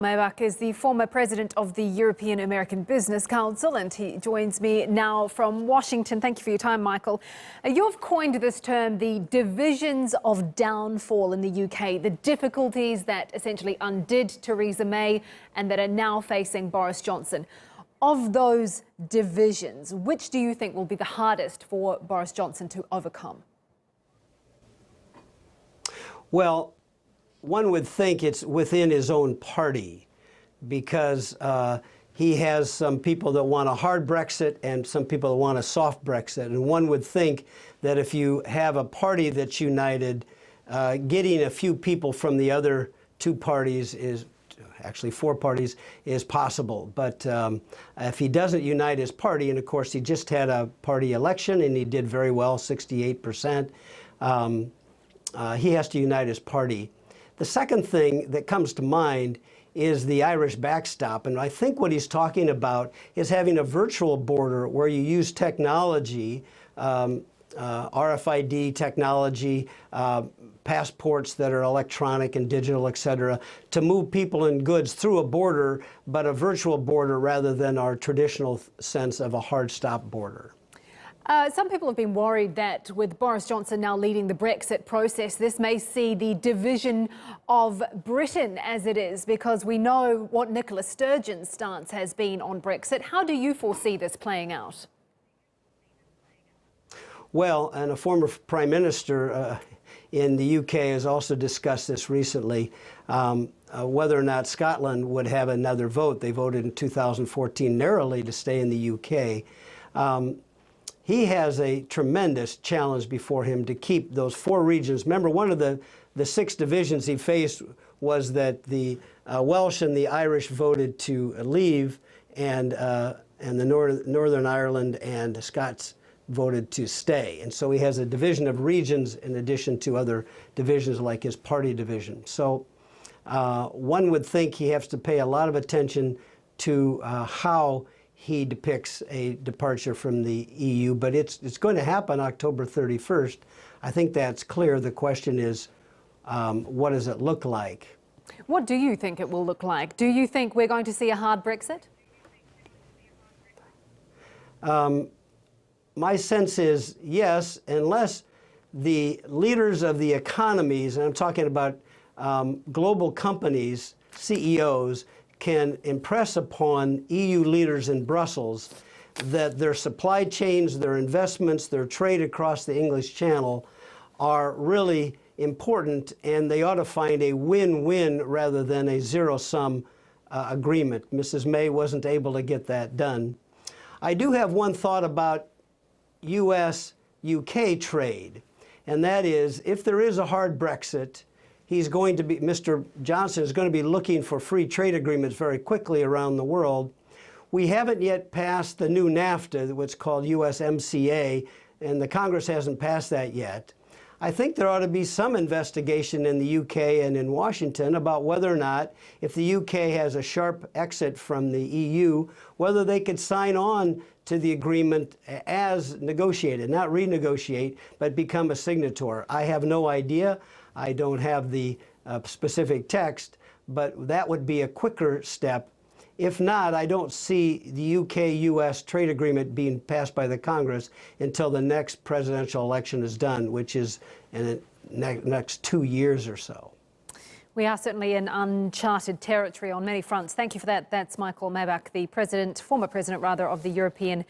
Maibach is the former president of the European American Business Council, and he joins me now from Washington. Thank you for your time, Michael. You've coined this term, the divisions of downfall in the UK, the difficulties that essentially undid Theresa May and that are now facing Boris Johnson. Of those divisions, which do you think will be the hardest for Boris Johnson to overcome? Well, one would think it's within his own party because he has some people that want a hard Brexit and some people that want a soft Brexit. And one would think that if you have a party that's united, getting a few people from the other two parties is actually four parties is possible. But if he doesn't unite his party, and of course he just had a party election and he did very well, 68%, he has to unite his party. The second thing that comes to mind is the Irish backstop. And I think what he's talking about is having a virtual border where you use technology, RFID technology, passports that are electronic and digital, et cetera, to move people and goods through a border, but a virtual border rather than our traditional sense of a hard stop border. Some people have been worried that with Boris Johnson now leading the Brexit process, this may see the division of Britain as it is, because we know what Nicola Sturgeon's stance has been on Brexit. How do you foresee this playing out? Well, and a former prime minister in the UK has also discussed this recently, whether or not Scotland would have another vote. They voted in 2014 narrowly to stay in the UK. He has a tremendous challenge before him to keep those four regions. Remember, one of the six divisions he faced was that the Welsh and the Irish voted to leave, and the Northern Ireland and Scots voted to stay. And so he has a division of regions in addition to other divisions like his party division. So one would think he has to pay a lot of attention to how he depicts a departure from the EU, but it's going to happen October 31st. I think that's clear. The question is, what does it look like? What do you think it will look like? Do you think we're going to see a hard Brexit? My sense is yes, unless the leaders of the economies, and I'm talking about global companies, CEOs, can impress upon EU leaders in Brussels that their supply chains, their investments, their trade across the English Channel are really important, and they ought to find a win-win rather than a zero-sum agreement. Mrs. May wasn't able to get that done. I do have one thought about U.S.-UK trade, and that is, if there is a hard Brexit, Mr. Johnson is going to be looking for free trade agreements very quickly around the world. We haven't yet passed the new NAFTA, what's called USMCA, and the Congress hasn't passed that yet. I think there ought to be some investigation in the UK and in Washington about whether or not, if the UK has a sharp exit from the EU, whether they could sign on to the agreement as negotiated, not renegotiate, but become a signator. I have no idea. I don't have the specific text, but that would be a quicker step. If not, I don't see the UK-US trade agreement being passed by the Congress until the next presidential election is done, which is in the next 2 years or so. We are certainly in uncharted territory on many fronts. Thank you for that. That's Michael Maibach, the former president of the European